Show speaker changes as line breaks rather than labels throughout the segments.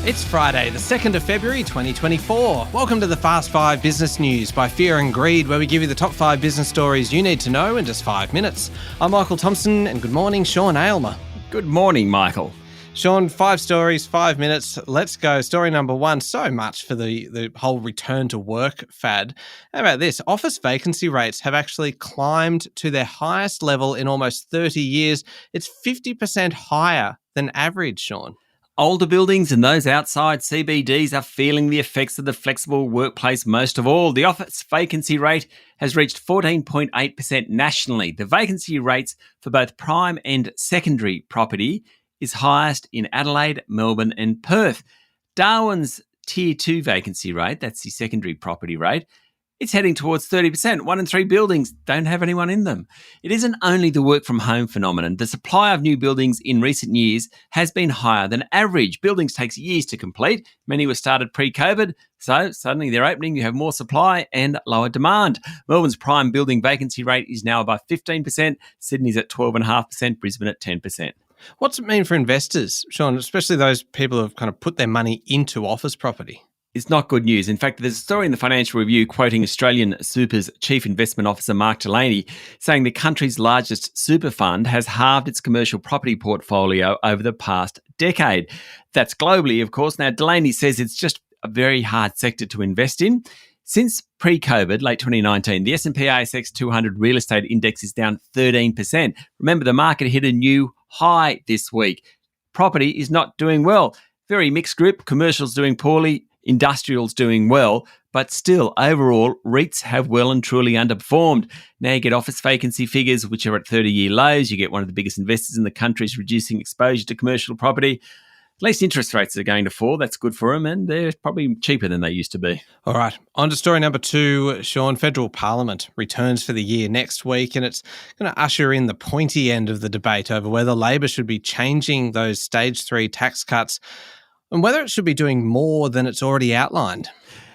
It's Friday, the 2nd of February 2024. Welcome to the Fast 5 Business News by Fear and Greed, where we give you the top 5 business stories you need to know in just 5 minutes. I'm Michael Thompson, and good morning, Sean Aylmer.
Good morning, Michael.
Sean, 5 stories, 5 minutes. Let's go. Story number 1. So much for the whole return to work fad. How about this? Office vacancy rates have actually climbed to their highest level in almost 30 years. It's 50% higher than average, Sean.
Older buildings and those outside CBDs are feeling the effects of the flexible workplace most of all. The office vacancy rate has reached 14.8% nationally. The vacancy rates for both prime and secondary property is highest in Adelaide, Melbourne and Perth. Darwin's Tier 2 vacancy rate, that's the secondary property rate, it's heading towards 30%. 1 in 3 buildings don't have anyone in them. It isn't only the work from home phenomenon. The supply of new buildings in recent years has been higher than average. Buildings takes years to complete. Many were started pre-COVID, so suddenly they're opening. You have more supply and lower demand. Melbourne's prime building vacancy rate is now above 15%. Sydney's at 12.5%. Brisbane at 10%.
What's it mean for investors, Sean, especially those people who have kind of put their money into office property?
It's not good news. In fact, there's a story in the Financial Review quoting Australian Super's Chief Investment Officer Mark Delaney saying the country's largest super fund has halved its commercial property portfolio over the past decade. That's globally, of course. Now, Delaney says it's just a very hard sector to invest in. Since pre-COVID, late 2019, the S&P ASX 200 real estate index is down 13%. Remember, the market hit a new high this week. Property is not doing well. Very mixed group. Commercial's doing poorly. Industrial's doing well, but still, overall, REITs have well and truly underperformed. Now you get office vacancy figures, which are at 30-year lows. You get one of the biggest investors in the country is reducing exposure to commercial property. At least interest rates are going to fall. That's good for them, and they're probably cheaper than they used to be.
All right, on to story number 2, Sean. Federal Parliament returns for the year next week, and it's going to usher in the pointy end of the debate over whether Labor should be changing those stage 3 tax cuts and whether it should be doing more than it's already outlined.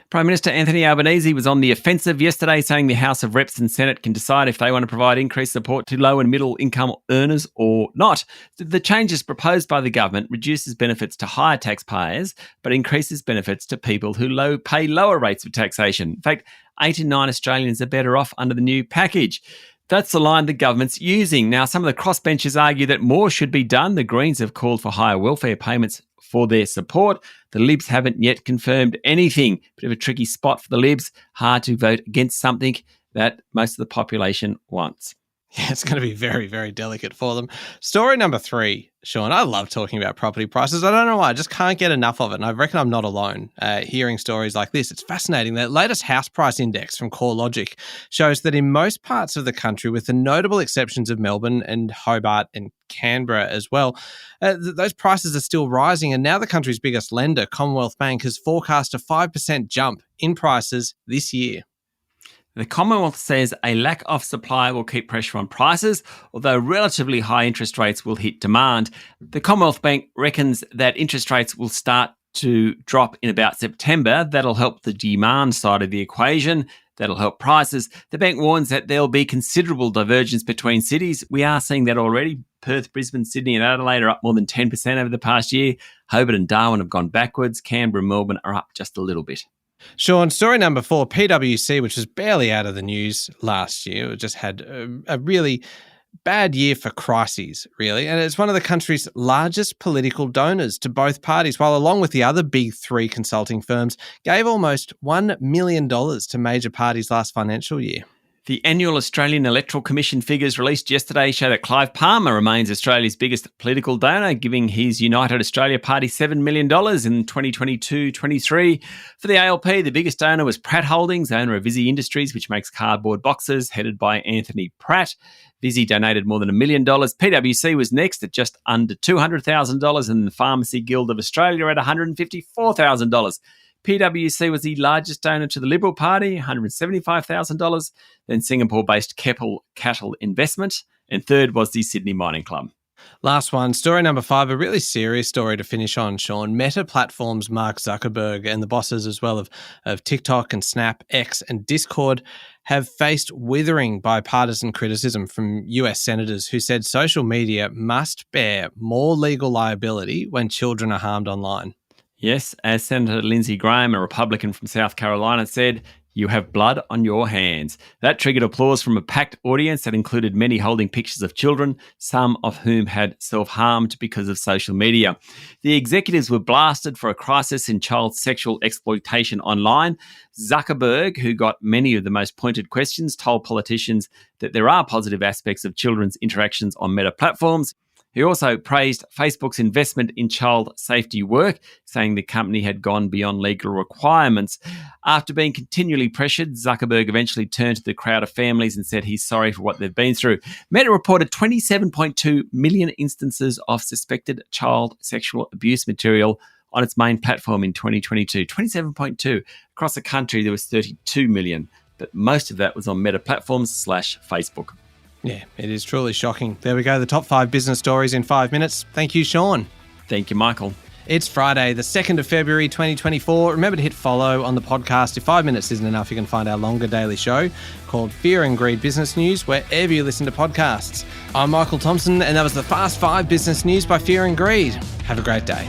Prime Minister Anthony Albanese was on the offensive yesterday, saying the House of Reps and Senate can decide if they want to provide increased support to low and middle income earners or not. The changes proposed by the government reduces benefits to higher taxpayers, but increases benefits to people who pay lower rates of taxation. In fact, 8 in 9 Australians are better off under the new package. That's the line the government's using. Now, some of the crossbenchers argue that more should be done. The Greens have called for higher welfare payments for their support. The Libs haven't yet confirmed anything. Bit of a tricky spot for the Libs. Hard to vote against something that most of the population wants.
Yeah, it's going to be very, very delicate for them. Story number 3, Sean. I love talking about property prices. I don't know why. I just can't get enough of it. And I reckon I'm not alone hearing stories like this. It's fascinating. The latest house price index from CoreLogic shows that in most parts of the country, with the notable exceptions of Melbourne and Hobart and Canberra as well, those prices are still rising. And now the country's biggest lender, Commonwealth Bank, has forecast a 5% jump in prices this year.
The Commonwealth says a lack of supply will keep pressure on prices, although relatively high interest rates will hit demand. The Commonwealth Bank reckons that interest rates will start to drop in about September. That'll help the demand side of the equation. That'll help prices. The bank warns that there'll be considerable divergence between cities. We are seeing that already. Perth, Brisbane, Sydney and Adelaide are up more than 10% over the past year. Hobart and Darwin have gone backwards. Canberra and Melbourne are up just a little bit.
Sean, story number 4, PwC, which was barely out of the news last year. It just had a really bad year for crises, really. And it's one of the country's largest political donors to both parties, while along with the other big 3 consulting firms, gave almost $1 million to major parties last financial year.
The annual Australian Electoral Commission figures released yesterday show that Clive Palmer remains Australia's biggest political donor, giving his United Australia Party $7 million in 2022-23. For the ALP, the biggest donor was Pratt Holdings, owner of Visy Industries, which makes cardboard boxes, headed by Anthony Pratt. Visy donated more than $1 million. PwC was next at just under $200,000, and the Pharmacy Guild of Australia at $154,000. PwC was the largest donor to the Liberal Party, $175,000. Then Singapore-based Keppel Cattle Investment. And third was the Sydney Mining Club.
Last one, story number 5, a really serious story to finish on, Sean. Meta Platforms' Mark Zuckerberg and the bosses as well of TikTok and Snap, X and Discord have faced withering bipartisan criticism from US senators who said social media must bear more legal liability when children are harmed online.
Yes, as Senator Lindsey Graham, a Republican from South Carolina, said, "You have blood on your hands." That triggered applause from a packed audience that included many holding pictures of children, some of whom had self-harmed because of social media. The executives were blasted for a crisis in child sexual exploitation online. Zuckerberg, who got many of the most pointed questions, told politicians that there are positive aspects of children's interactions on Meta platforms. He also praised Facebook's investment in child safety work, saying the company had gone beyond legal requirements. After being continually pressured, Zuckerberg eventually turned to the crowd of families and said he's sorry for what they've been through. Meta reported 27.2 million instances of suspected child sexual abuse material on its main platform in 2022. 27.2. Across the country, there was 32 million, but most of that was on Meta platforms / Facebook.
Yeah, it is truly shocking. There we go, the top 5 business stories in 5 minutes. Thank you, Sean.
Thank you, Michael.
It's Friday, the 2nd of February, 2024. Remember to hit follow on the podcast. If 5 minutes isn't enough, you can find our longer daily show called Fear and Greed Business News wherever you listen to podcasts. I'm Michael Thompson, and that was the Fast 5 Business News by Fear and Greed. Have a great day.